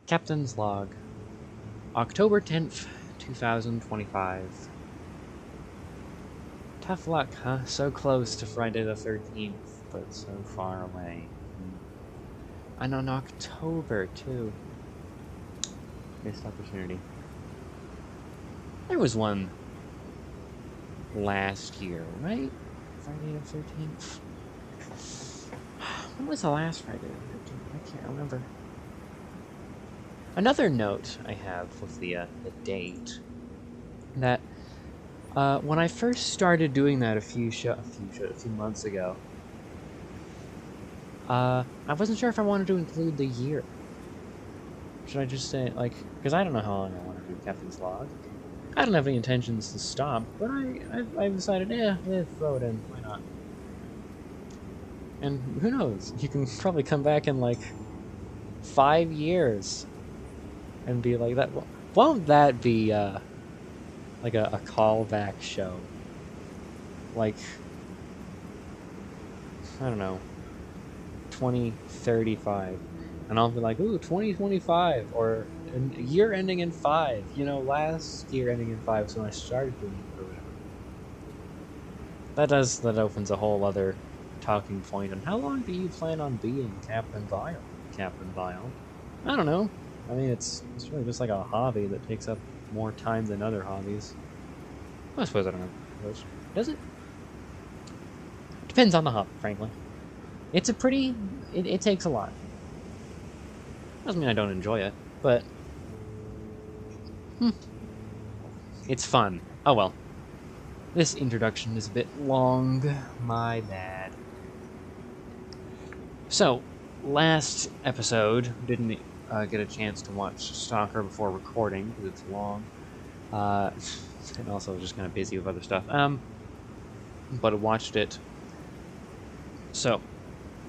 Captain's Log, October 10th, 2025. Tough luck, huh? So close to Friday the 13th, but so far away. And on October, too. Missed opportunity. There was one last year, right? Friday the 13th? When was the last Friday the 13th? I can't remember. Another note I have with the date, that when I first started doing that a few months ago, I wasn't sure if I wanted to include the year. Should I just say, like, because I don't know how long I want to do Captain's Log. I don't have any intentions to stop, but I decided, throw it in. Why not? And who knows? You can probably come back in like 5 years and be like that. Won't that be like a callback show? Like, I don't know, 2035, and I'll be like, ooh, 2025, or a year ending in 5. You know, last year ending in 5 is when I started doing it or whatever. That opens a whole other talking point on how long do you plan on being Captain Vile? Captain Vile? I don't know. I mean, it's really just like a hobby that takes up more time than other hobbies. I suppose I don't know. Does it? Depends on the hobby, frankly. It's a pretty... It takes a lot. Doesn't mean I don't enjoy it, but... It's fun. Oh well. This introduction is a bit long. My bad. So, last episode, didn't get a chance to watch Stalker before recording, because it's long. And also just kind of busy with other stuff. But I watched it. So,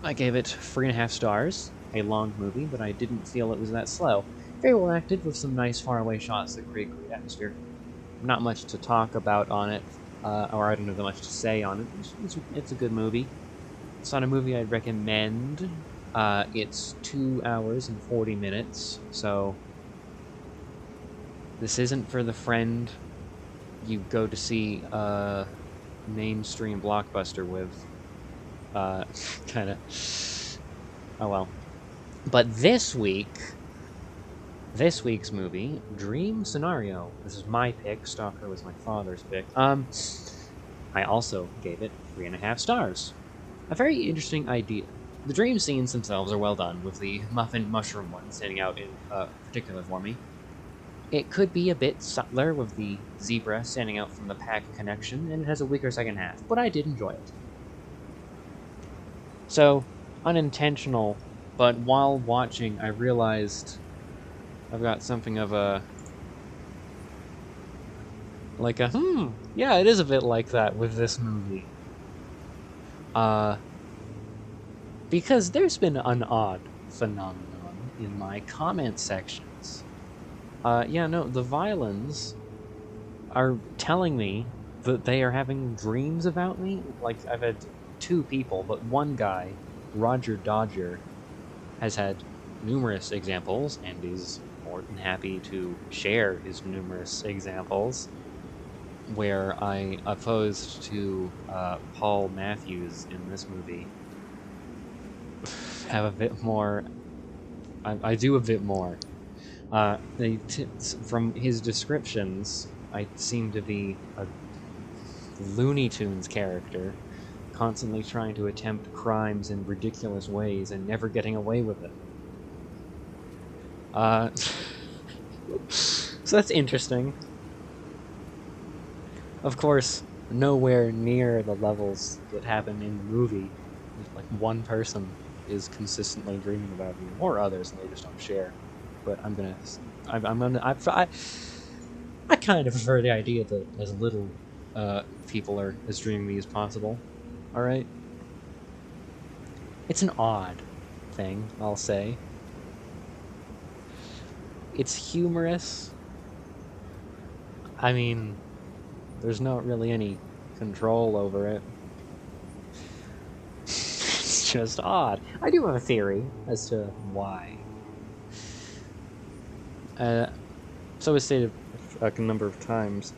I gave it 3.5 stars. A long movie, but I didn't feel it was that slow. Very well acted, with some nice faraway shots that create great atmosphere. Not much to talk about on it, or I don't have that much to say on it. It's a good movie. It's not a movie I'd recommend. It's 2 hours and 40 minutes, so this isn't for the friend you go to see a mainstream blockbuster with. Kinda. Oh well. But this week's movie, Dream Scenario. This is my pick. Stalker was my father's pick. I also gave it 3.5 stars. A very interesting idea. The dream scenes themselves are well done, with the muffin mushroom one standing out in particular for me. It could be a bit subtler, with the zebra standing out from the pack connection, and it has a weaker second half, but I did enjoy it. So, unintentional, but while watching, I realized I've got something of a... like a, yeah, it is a bit like that with this movie. Because there's been an odd phenomenon in my comment sections. The Violins are telling me that they are having dreams about me. Like, I've had 2 people, but one guy, Roger Dodger, has had numerous examples, and is more than happy to share his numerous examples, where I, opposed to Paul Matthews in this movie, have a bit more... I do a bit more. From his descriptions, I seem to be a Looney Tunes character, constantly trying to attempt crimes in ridiculous ways and never getting away with it. So that's interesting. Of course, nowhere near the levels that happen in the movie. Like, one person is consistently dreaming about you, or others, and they just don't share. But I kind of prefer the idea that as little people are as dreamy as possible. Alright? It's an odd thing, I'll say. It's humorous. I mean, there's not really any control over it. It's just odd. I do have a theory as to why. So as stated a number of times,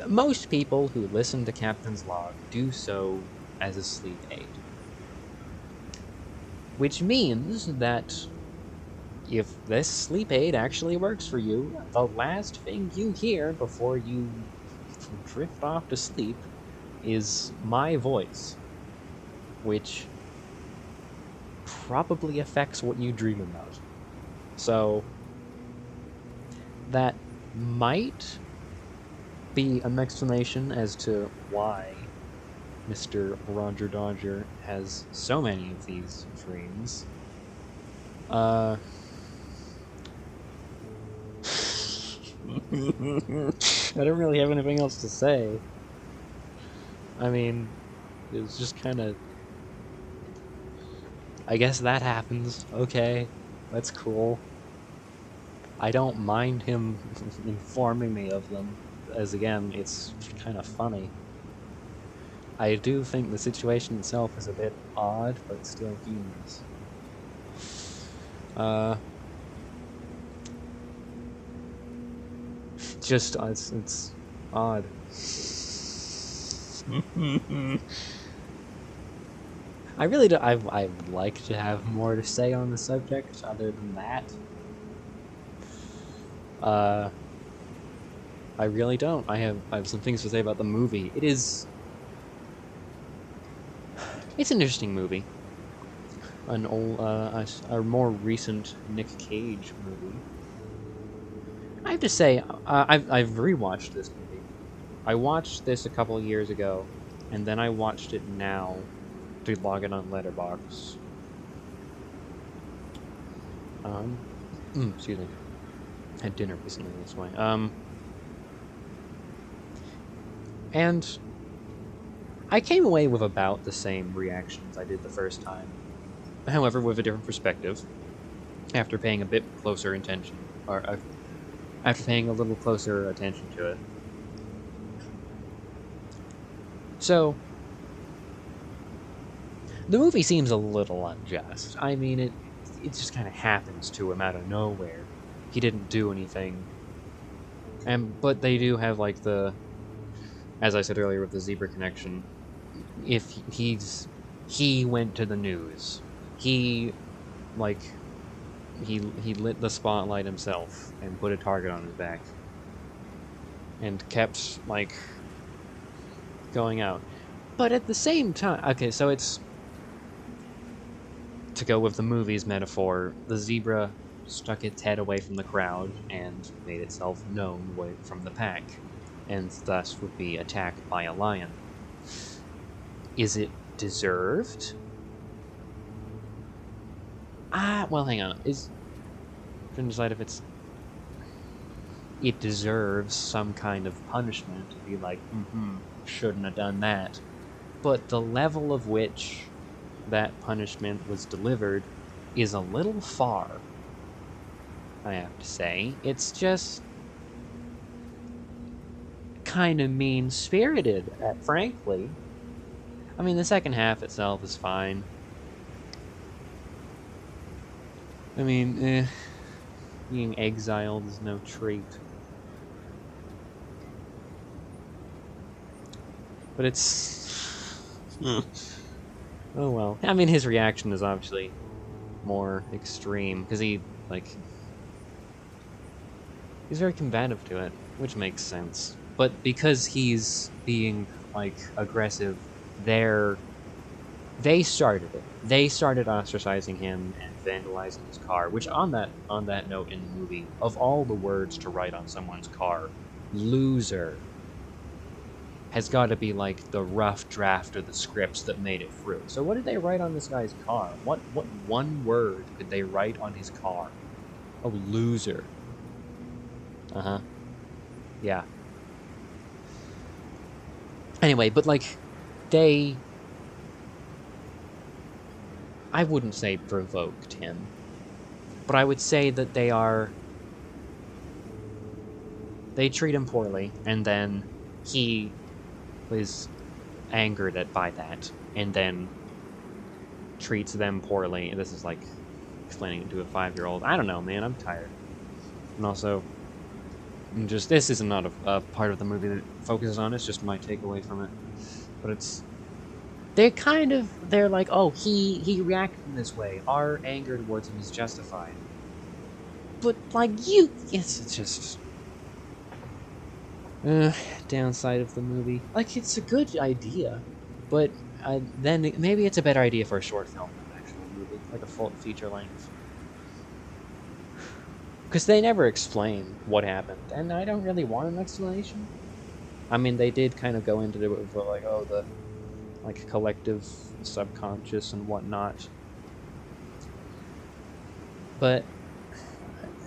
most people who listen to Captain's Log do so as a sleep aid. Which means that if this sleep aid actually works for you, the last thing you hear before you drift off to sleep is my voice, which probably affects what you dream about. So that might be an explanation as to why Mr. Roger Dodger has so many of these dreams. I don't really have anything else to say. I mean, it was just kind of... I guess that happens. Okay, that's cool. I don't mind him informing me of them, as again, it's kind of funny. I do think the situation itself is a bit odd, but still humorous. Just, it's odd. I really do. I would like to have more to say on the subject other than that. I really don't. I have some things to say about the movie. It's an interesting movie. An old, a more recent Nick Cage movie. I have to say, I've rewatched this movie. I watched this a couple years ago, and then I watched it now to log it on Letterboxd. Excuse me. Had dinner recently this way. And I came away with about the same reactions I did the first time. However, with a different perspective. After paying a bit closer attention, or after paying a little closer attention to it. So, the movie seems a little unjust. I mean, it just kind of happens to him out of nowhere. He didn't do anything. But they do have, like, as I said earlier with the zebra connection, if he went to the news. He lit the spotlight himself and put a target on his back. And kept, like, going out. But at the same time... Okay, so it's... To go with the movie's metaphor, the zebra stuck its head away from the crowd and made itself known away from the pack, and thus would be attacked by a lion. Is it deserved? Well, hang on. Couldn't decide if it deserves some kind of punishment to be like, shouldn't have done that. But the level of which that punishment was delivered is a little far, I have to say. It's just kind of mean-spirited, frankly. I mean, the second half itself is fine. I mean, being exiled is no treat. But it's... Oh well. I mean, his reaction is obviously more extreme, because he's very combative to it, which makes sense. But because he's being, aggressive, they started it. They started ostracizing him and vandalizing his car, which on that note in the movie, of all the words to write on someone's car, loser has got to be the rough draft of the scripts that made it through. So what did they write on this guy's car? What one word did they write on his car? Oh, loser. Uh-huh. Yeah. Anyway, but they... I wouldn't say provoked him, but I would say that they treat him poorly, and then he was angered by that, and then treats them poorly. This is explaining it to a 5-year-old. I don't know, man. I'm tired. And also, this is not a part of the movie that it focuses on. It's just my takeaway from it. But it's... They're like, oh, he reacted in this way. Our anger towards him is justified. But, like, it's just... downside of the movie. Like, it's a good idea, but then maybe it's a better idea for a short film than an actual movie, like a full feature length. Because they never explain what happened, and I don't really want an explanation. I mean, they did kind of go into it with, like, oh, the, like, collective subconscious and whatnot. But,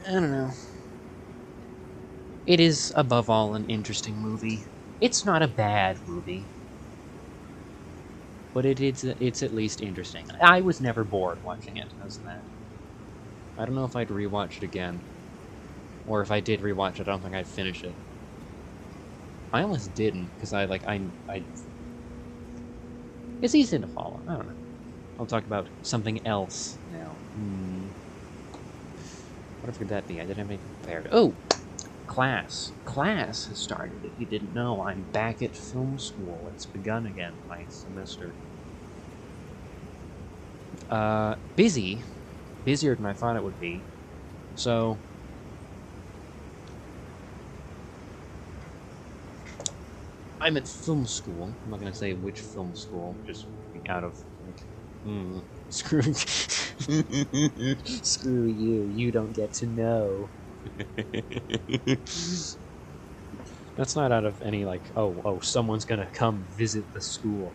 I don't know. It is, above all, an interesting movie. It's not a bad movie. But it's at least interesting. I was never bored watching it, as that. I don't know if I'd rewatch it again. Or if I did rewatch it, I don't think I'd finish it. I almost didn't, because I it's easy to follow. I don't know. I'll talk about something else now. What could that be? I didn't have anything prepared. Oh! Class. Class has started. If you didn't know, I'm back at film school. It's begun again, my semester. Busy. Busier than I thought it would be. So... I'm at film school. I'm not gonna say which film school, just out of, like, screw screw you, you don't get to know. That's not out of any, like, oh, someone's gonna come visit the school.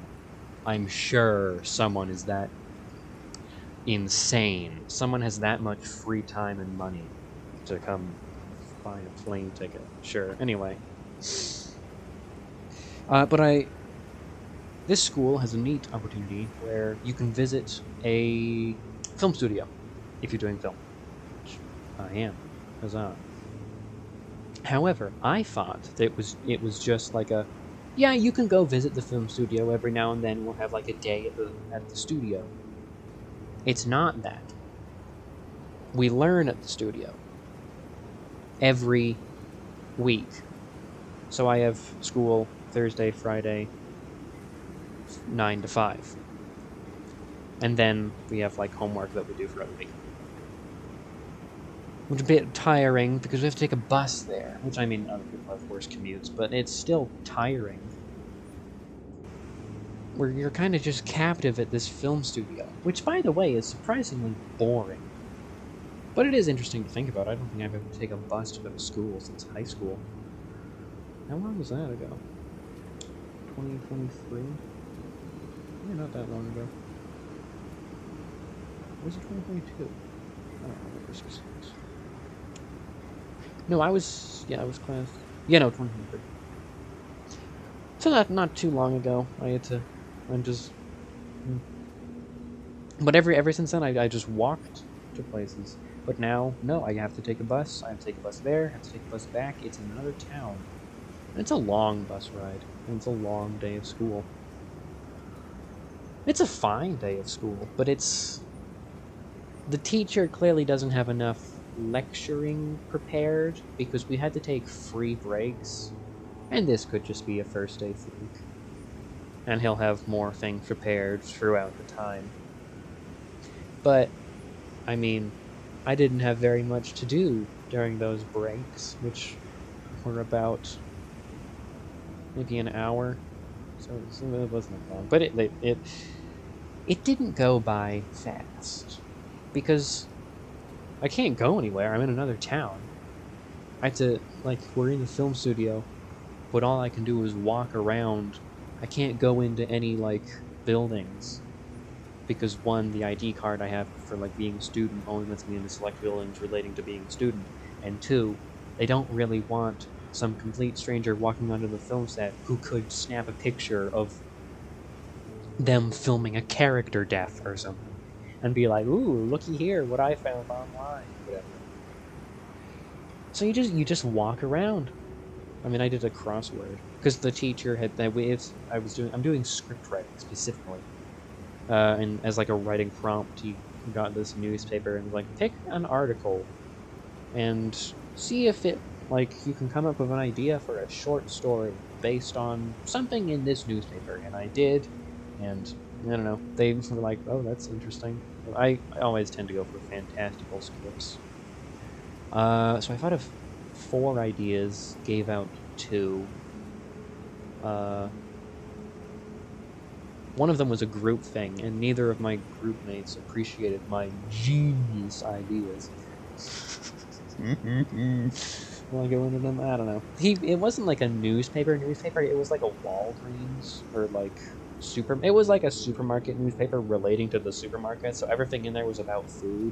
I'm sure someone is that insane. Someone has that much free time and money to come buy a plane ticket. Sure, anyway. This school has a neat opportunity where you can visit a film studio if you're doing film, which I am. Huzzah. However, I thought that it was just like a, yeah, you can go visit the film studio every now and then. We'll have like a day at the studio. It's not that. We learn at the studio every week. So I have school Thursday, Friday, 9 to 5. And then we have, like, homework that we do for the week. Which is a bit tiring, because we have to take a bus there. Which, I mean, other people have worse commutes, but it's still tiring. Where you're kind of just captive at this film studio. Which, by the way, is surprisingly boring. But it is interesting to think about. I don't think I've ever taken a bus to go to school since high school. How long was that ago? 2023? Yeah, not that long ago. Was it 2022? I don't remember. No, I was class. Yeah, no, 2023. So not too long ago. But ever since then, I just walked to places. But now, no, I have to take a bus. I have to take a bus there. I have to take a bus back. It's in another town. It's a long bus ride, and it's a long day of school. It's a fine day of school, but the teacher clearly doesn't have enough lecturing prepared, because we had to take free breaks, and this could just be a first day fluke. And he'll have more things prepared throughout the time. But, I mean, I didn't have very much to do during those breaks, which were about maybe an hour, so it wasn't long. But it didn't go by fast, because I can't go anywhere. I'm in another town. I have to, like, we're in the film studio, but all I can do is walk around. I can't go into any, like, buildings, because one, the ID card I have for, like, being a student only lets me into select buildings relating to being a student, and two, they don't really want some complete stranger walking onto the film set who could snap a picture of them filming a character death or something and be like, ooh, looky here, what I found online, whatever. So you just walk around. I mean, I did a crossword because the teacher had that waves. I'm doing script writing specifically, and as like a writing prompt, he got this newspaper and was like, pick an article and see if it, like, you can come up with an idea for a short story based on something in this newspaper. And I did, and I don't know, they were like, oh, that's interesting. I always tend to go for fantastical scripts. So I thought of 4 ideas, gave out 2. One of them was a group thing, and neither of my group mates appreciated my genius ideas. Will I go into them? I don't know. It wasn't like a newspaper, it was like a Walgreens, or like it was like a supermarket newspaper relating to the supermarket, so everything in there was about food.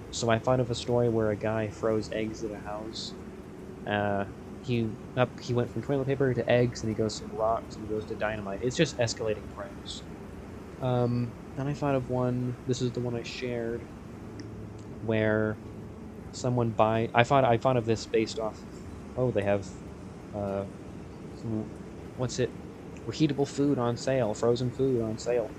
So I thought of a story where a guy throws eggs at a house. He went from toilet paper to eggs, and he goes to rocks, and he goes to dynamite. It's just escalating price. Then I thought of one. This is the one I shared, where someone I thought of this based off. Oh, they have, what's it? Reheatable food on sale, frozen food on sale.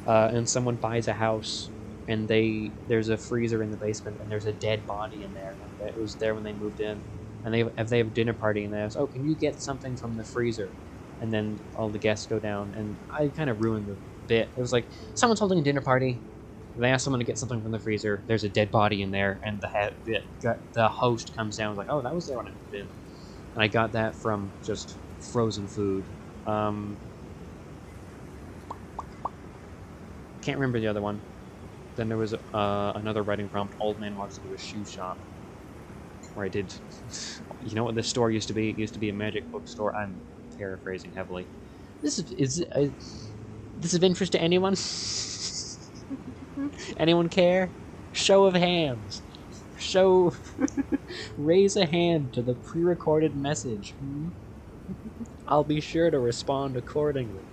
And someone buys a house, and there's a freezer in the basement, and there's a dead body in there. And it was there when they moved in. And they have a dinner party, and they ask, oh, can you get something from the freezer? And then all the guests go down, and I kind of ruined the bit. It was like, someone's holding a dinner party, they ask someone to get something from the freezer, there's a dead body in there, and the host comes down and is like, oh, that was there when I moved in. And I got that from just frozen food. Can't remember the other one. Then there was another writing prompt, Old Man Walks into a Shoe Shop, where I did, you know what this store used to be? It used to be a magic book store. I'm paraphrasing heavily. This is of interest to anyone? Anyone care? Show of hands. Raise a hand to the pre-recorded message. I'll be sure to respond accordingly.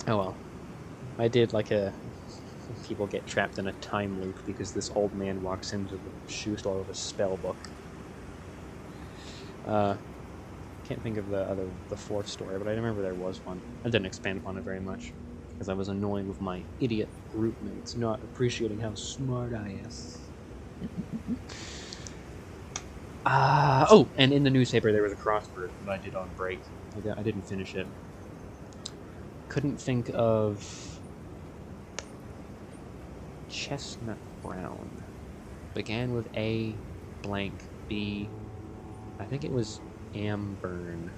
Oh well. I did like people get trapped in a time loop because this old man walks into the shoe store with a spell book. Can't think of the 4th story, but I remember there was one. I didn't expand upon it very much because I was annoyed with my idiot group mates not appreciating how smart I am. Oh, and in the newspaper there was a crossword that I did on break. I didn't finish it. Couldn't think of chestnut brown. Began with A blank B. I think it was Amburn.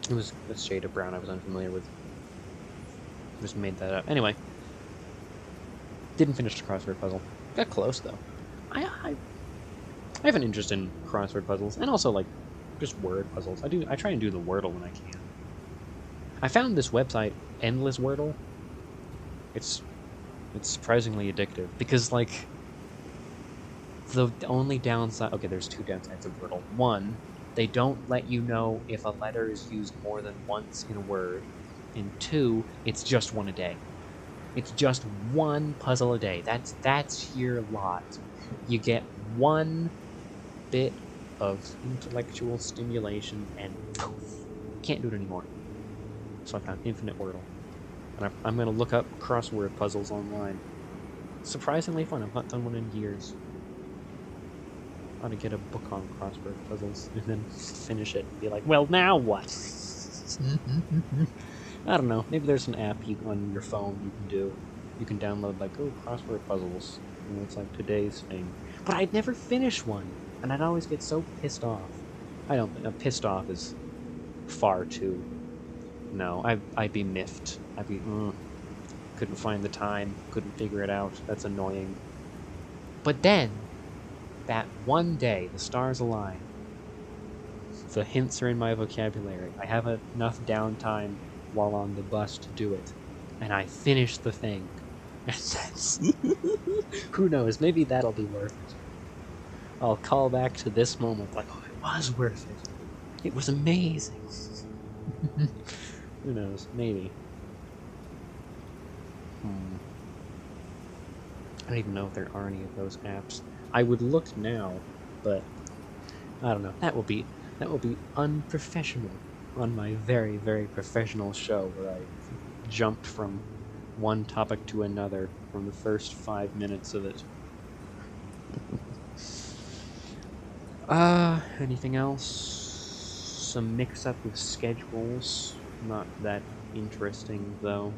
It was a shade of brown I was unfamiliar with. Just made that up. Anyway. Didn't finish the crossword puzzle. Got close though. I have an interest in crossword puzzles, and also like just word puzzles. I try and do the Wordle when I can. I found this website, Endless Wordle. It's surprisingly addictive because like the only downside. Okay, there's 2 downsides of Wordle. One, they don't let you know if a letter is used more than once in a word, and 2, it's just one a day. It's just one puzzle a day. That's your lot. You get one bit of intellectual stimulation, and poof, can't do it anymore. So I found Infinite Wordle. And I'm going to look up crossword puzzles online. Surprisingly fun. I've not done one in years. I ought to get a book on crossword puzzles and then finish it and be like, well, now what? I don't know. Maybe there's an app on your phone you can do. You can download, like, oh, crossword puzzles. And it's like today's thing. But I'd never finish one. And I'd always get so pissed off. Pissed off is far too... No, I'd be miffed. I'd be, couldn't find the time, couldn't figure it out. That's annoying. But then, that one day, the stars align. The hints are in my vocabulary. I have enough downtime while on the bus to do it. And I finish the thing. And that's... Who knows, maybe that'll be worth it. I'll call back to this moment like, oh, it was worth it. It was amazing. Who knows? Maybe. I don't even know if there are any of those apps. I would look now, but I don't know. That will be unprofessional. on my very, very professional show where I jumped from one topic to another from the first 5 minutes of it. Anything else? Some mix-up with schedules. Not that interesting, though.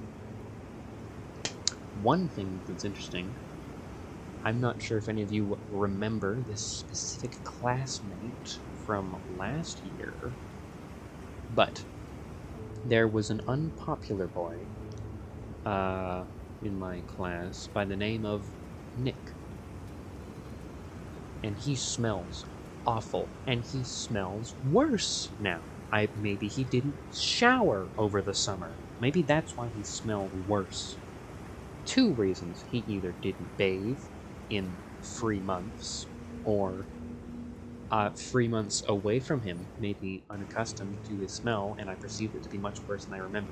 One thing that's interesting, I'm not sure if any of you remember this specific classmate from last year, but there was an unpopular boy in my class by the name of Nick. And he smells awful, and he smells worse now. Maybe he didn't shower over the summer. Maybe that's why he smelled worse. 2 reasons. He either didn't bathe in 3 months, or 3 months away from him made me unaccustomed to his smell, and I perceived it to be much worse than I remember.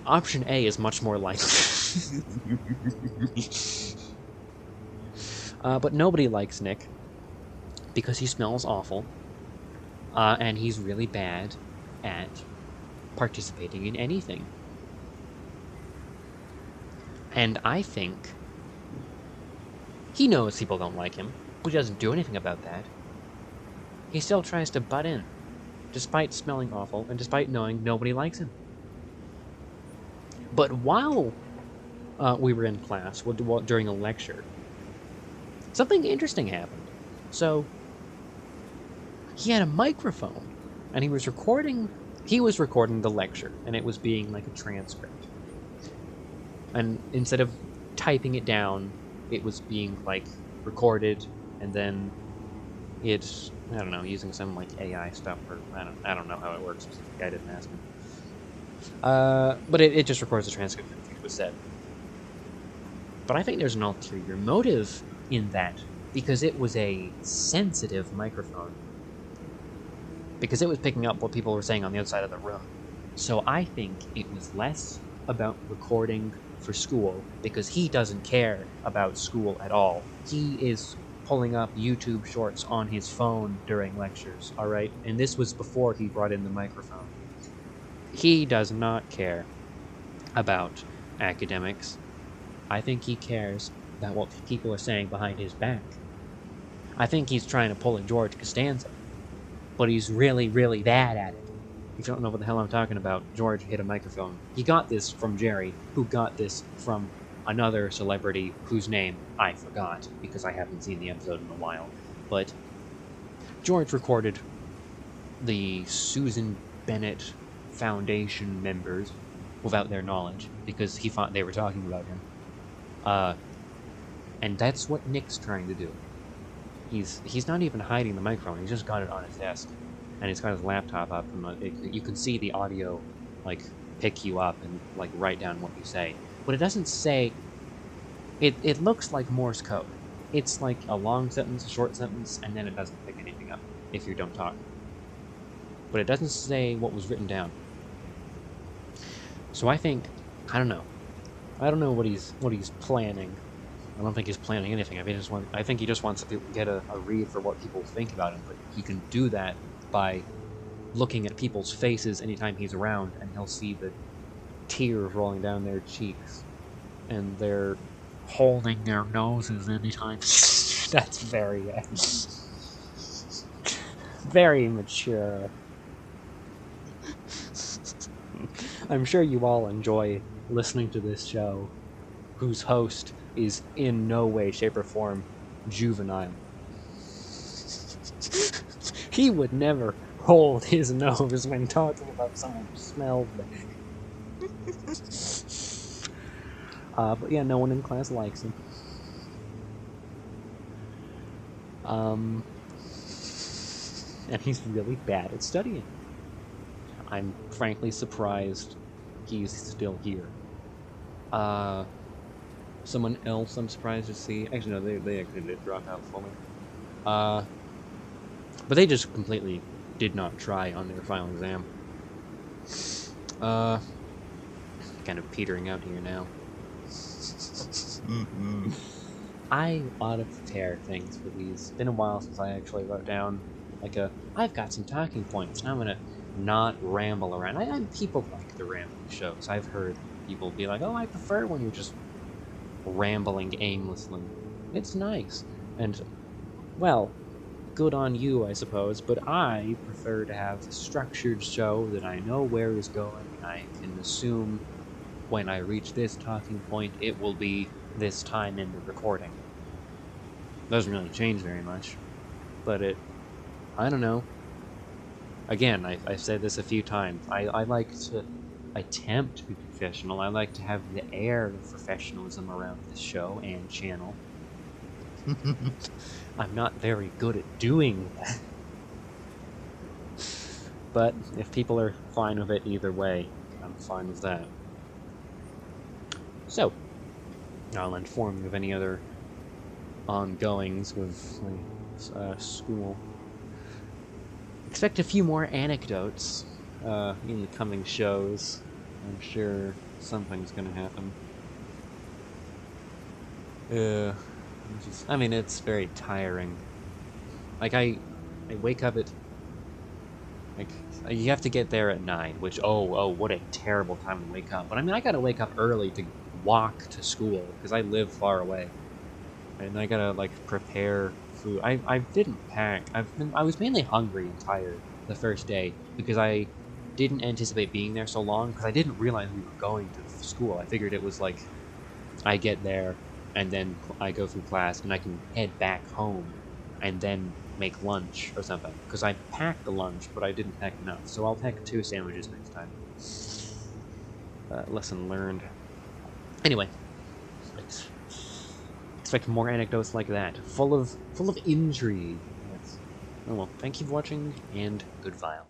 Option A is much more likely. But nobody likes Nick because he smells awful, and he's really bad at participating in anything. And I think he knows people don't like him, but he doesn't do anything about that. He still tries to butt in, despite smelling awful and despite knowing nobody likes him. But while we were in class, during a lecture, something interesting happened. So, he had a microphone, and he was recording the lecture, and it was being like a transcript. And instead of typing it down, it was being like recorded, and then it's, I don't know, using some like AI stuff, or I don't know how it works. The guy didn't ask me. But it just records the transcript of what was said. But I think there's an ulterior motive in that, because it was a sensitive microphone. Because it was picking up what people were saying on the outside of the room. So I think it was less about recording for school, because he doesn't care about school at all. He is pulling up YouTube shorts on his phone during lectures, alright? And this was before he brought in the microphone. He does not care about academics. I think he cares about what people are saying behind his back. I think he's trying to pull a George Costanza, but he's really, really bad at it. If you don't know what the hell I'm talking about, George hit a microphone. He got this from Jerry, who got this from another celebrity whose name I forgot, because I haven't seen the episode in a while. But George recorded the Susan Bennett Foundation members without their knowledge, because he thought they were talking about him. And that's what Nick's trying to do. He's not even hiding the microphone, he's just got it on his desk. And he's got his laptop up, and you can see the audio, like, pick you up and, like, write down what you say. But it doesn't say... It looks like Morse code. It's like a long sentence, a short sentence, and then it doesn't pick anything up if you don't talk. But it doesn't say what was written down. So I think... I don't know. I don't know what he's planning. I don't think he's planning anything. I think he just wants to get a read for what people think about him. But he can do that by looking at people's faces anytime he's around, and he'll see the tears rolling down their cheeks, and they're holding their noses anytime. That's very, very mature. I'm sure you all enjoy listening to this show, whose host is in no way, shape, or form juvenile. He would never hold his nose when talking about someone who smelled bad. But yeah, no one in class likes him. And he's really bad at studying. I'm frankly surprised he's still here. Someone else I'm surprised to see... Actually, no, they actually did drop out fully. But they just completely did not try on their final exam. Kind of petering out here now. I ought to prepare things for these. It's been a while since I actually wrote down like a I've got some talking points, and I'm gonna not ramble around. People like the rambling shows. I've heard people be like, "Oh, I prefer when you're just rambling aimlessly." It's nice, and well, good on you, I suppose. But I prefer to have a structured show that I know where is going. I can assume when I reach this talking point, it will be this time in the recording. Doesn't really change very much, but I don't know. Again, I've said this a few times. I like to attempt to be professional. I like to have the air of professionalism around this show and channel. I'm not very good at doing that. But if people are fine with it either way, I'm fine with that. So, I'll inform you of any other ongoings with my school. Expect a few more anecdotes in the coming shows. I'm sure something's gonna happen. I mean, it's very tiring. Like, I wake up at... Like, you have to get there at 9, which, oh, what a terrible time to wake up. But I mean, I gotta wake up early to walk to school, because I live far away. And I gotta, like, prepare food. I didn't pack. I was mainly hungry and tired the first day, because I didn't anticipate being there so long, because I didn't realize we were going to school. I figured it was like, I get there, and then I go through class, and I can head back home, and then make lunch or something. Because I packed the lunch, but I didn't pack enough, so I'll pack 2 sandwiches next time. Lesson learned. Anyway, expect more anecdotes like that, full of intrigue. Yes. Oh well, thank you for watching, and good file.